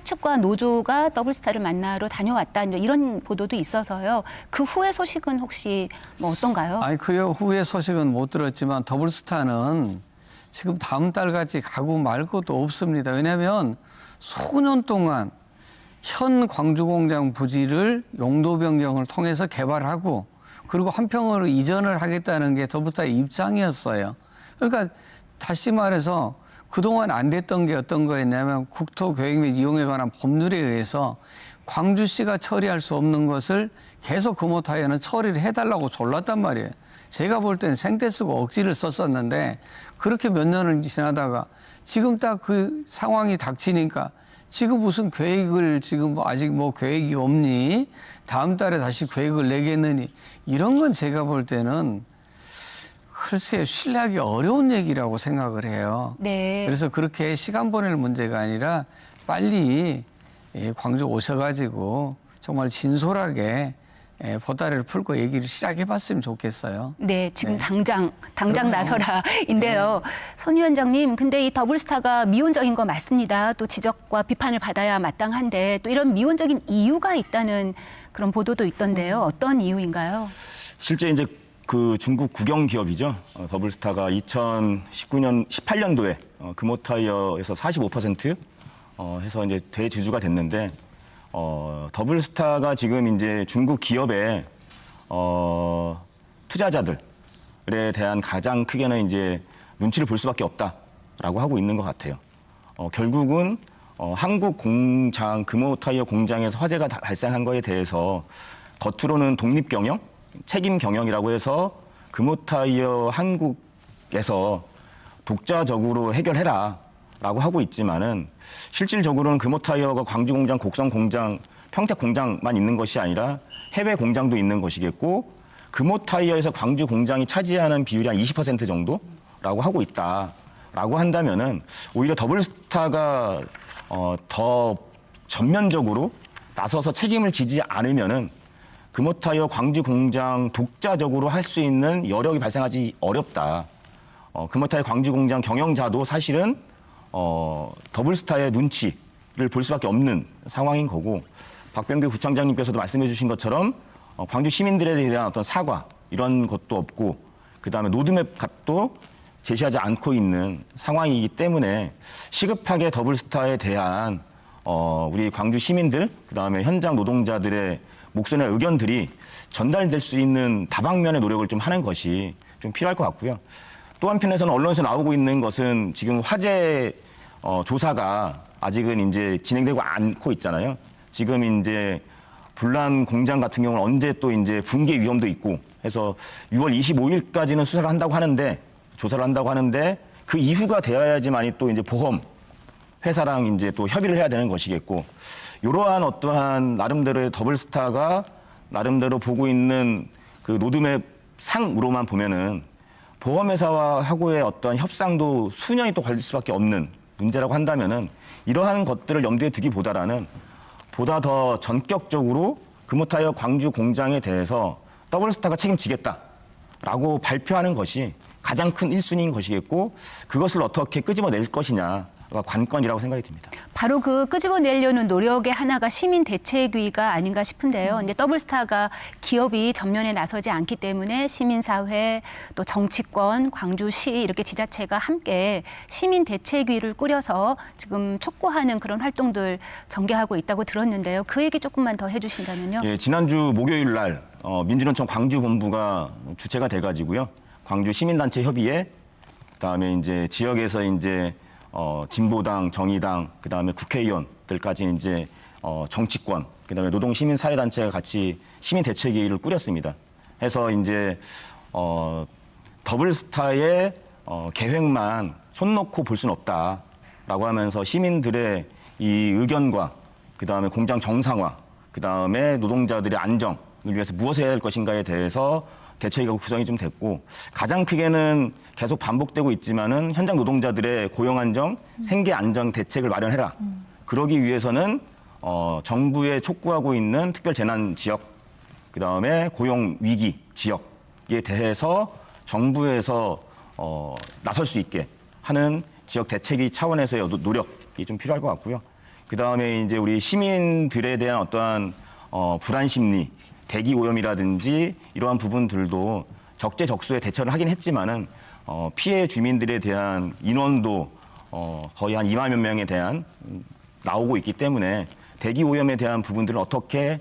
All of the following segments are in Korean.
사측과 노조가 더블스타를 만나러 다녀왔다 이런 보도도 있어서요. 그 후의 소식은 혹시 뭐 어떤가요? 아니 그 후의 소식은 못 들었지만 더블스타는 지금 다음 달까지 가고 말 것도 없습니다. 왜냐하면 수년 동안 현 광주공장 부지를 용도 변경을 통해서 개발하고 그리고 한평으로 이전을 하겠다는 게 더블스타의 입장이었어요. 그러니까 다시 말해서 그동안 안 됐던 게 어떤 거였냐면 국토교획 및 이용에 관한 법률에 의해서 광주시가 처리할 수 없는 것을 계속 금호타이어는 처리를 해달라고 졸랐단 말이에요. 제가 볼 때는 생떼 쓰고 억지를 썼었는데 그렇게 몇 년을 지나다가 지금 딱 그 상황이 닥치니까 지금 무슨 계획을 지금 아직 뭐 계획이 없니? 다음 달에 다시 계획을 내겠느니? 이런 건 제가 볼 때는 글쎄요, 신뢰하기 어려운 얘기라고 생각을 해요. 네. 그래서 그렇게 시간 보낼 문제가 아니라 빨리 광주 오셔가지고 정말 진솔하게 보따리를 풀고 얘기를 시작해봤으면 좋겠어요. 네, 지금 네. 당장 나서라인데요. 선 위원장님, 근데 이 더블스타가 미온적인 거 맞습니다. 또 지적과 비판을 받아야 마땅한데 또 이런 미온적인 이유가 있다는 그런 보도도 있던데요. 어떤 이유인가요? 실제 이제 그 중국 국영 기업이죠. 더블스타가 18년도에 금호타이어에서 45% 해서 이제 대주주가 됐는데 더블스타가 지금 이제 중국 기업의 투자자들에 대한 가장 크게는 이제 눈치를 볼 수밖에 없다라고 하고 있는 것 같아요. 결국은 한국 공장 금호타이어 공장에서 화재가 발생한 거에 대해서 겉으로는 독립 경영, 책임 경영이라고 해서 금호타이어 한국에서 독자적으로 해결해라라고 하고 있지만은 실질적으로는 금호타이어가 광주 공장, 곡성 공장, 평택 공장만 있는 것이 아니라 해외 공장도 있는 것이겠고 금호타이어에서 광주 공장이 차지하는 비율이 한 20% 정도라고 하고 있다라고 한다면은 오히려 더블스타가 더 전면적으로 나서서 책임을 지지 않으면은 금호타이어 광주 공장 독자적으로 할 수 있는 여력이 발생하지 어렵다. 금호타이어 광주 공장 경영자도 사실은 더블스타의 눈치를 볼 수밖에 없는 상황인 거고 박병규 구청장님께서도 말씀해 주신 것처럼 광주 시민들에 대한 어떤 사과 이런 것도 없고 그다음에 로드맵 같도 제시하지 않고 있는 상황이기 때문에 시급하게 더블스타에 대한 우리 광주 시민들 그다음에 현장 노동자들의 목소리나 의견들이 전달될 수 있는 다방면의 노력을 좀 하는 것이 좀 필요할 것 같고요. 또 한편에서는 언론에서 나오고 있는 것은 지금 화재 조사가 아직은 이제 진행되고 않고 있잖아요. 지금 이제 불난 공장 같은 경우는 언제 또 이제 붕괴 위험도 있고 해서 6월 25일까지는 수사를 한다고 하는데 조사를 한다고 하는데 그 이후가 되어야지만이 또 이제 보험 회사랑 이제 또 협의를 해야 되는 것이겠고 이러한 어떠한 나름대로의 더블스타가 나름대로 보고 있는 그 로드맵 상으로만 보면은 보험회사와 하고의 어떤 협상도 수년이 또 걸릴 수밖에 없는 문제라고 한다면은 이러한 것들을 염두에 두기보다는 보다 더 전격적으로 금호타이어 광주 공장에 대해서 더블스타가 책임지겠다라고 발표하는 것이 가장 큰 1순위인 것이겠고 그것을 어떻게 끄집어낼 것이냐가 관건이라고 생각이 듭니다. 바로 그 끄집어내려는 노력의 하나가 시민 대책위가 아닌가 싶은데요. 근데 더블스타가 기업이 전면에 나서지 않기 때문에 시민사회 또 정치권, 광주시 이렇게 지자체가 함께 시민 대책위를 꾸려서 지금 촉구하는 그런 활동들 전개하고 있다고 들었는데요. 그 얘기 조금만 더 해주신다면요. 예, 지난주 목요일 날 민주노총 광주본부가 주체가 돼가지고요. 광주 시민단체 협의회, 그다음에 이제 지역에서 이제 진보당, 정의당, 그다음에 국회의원들까지 이제 정치권, 그다음에 노동 시민 사회 단체가 같이 시민 대책회의를 꾸렸습니다. 해서 이제 더블스타의 계획만 손 놓고 볼 수는 없다라고 하면서 시민들의 이 의견과 그다음에 공장 정상화, 그다음에 노동자들의 안정을 위해서 무엇을 해야 할 것인가에 대해서 대책위가 구성이 좀 됐고 가장 크게는 계속 반복되고 있지만은 현장 노동자들의 고용 안정, 생계 안정 대책을 마련해라. 그러기 위해서는 정부에 촉구하고 있는 특별 재난 지역, 그다음에 고용 위기 지역에 대해서 정부에서 나설 수 있게 하는 지역 대책위 차원에서의 노력이 좀 필요할 것 같고요. 그다음에 이제 우리 시민들에 대한 어떠한 불안 심리, 대기 오염이라든지 이러한 부분들도 적재적소에 대처를 하긴 했지만은 피해 주민들에 대한 인원도 거의 한 2만여 명에 대한 나오고 있기 때문에 대기 오염에 대한 부분들을 어떻게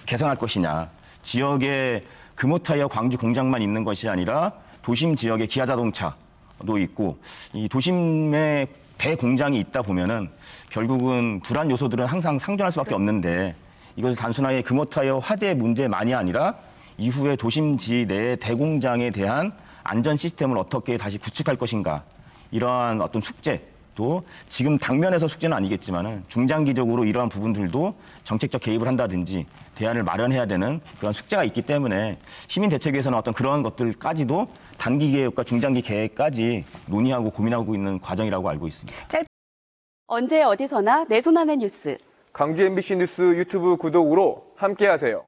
개선할 것이냐. 지역에 금호타이어 광주 공장만 있는 것이 아니라 도심 지역에 기아자동차도 있고 이 도심에 대공장이 있다 보면은 결국은 불안 요소들은 항상 상존할 수밖에 없는데 이것을 단순하게 금호타이어 화재 문제만이 아니라 이후에 도심지 내 대공장에 대한 안전 시스템을 어떻게 다시 구축할 것인가 이러한 어떤 숙제도 지금 당면에서 숙제는 아니겠지만은 중장기적으로 이러한 부분들도 정책적 개입을 한다든지 대안을 마련해야 되는 그런 숙제가 있기 때문에 시민대책위에서는 어떤 그런 것들까지도 단기 계획과 중장기 계획까지 논의하고 고민하고 있는 과정이라고 알고 있습니다. 언제 어디서나 내 손 안의 뉴스. 광주 MBC 뉴스 유튜브 구독으로 함께하세요.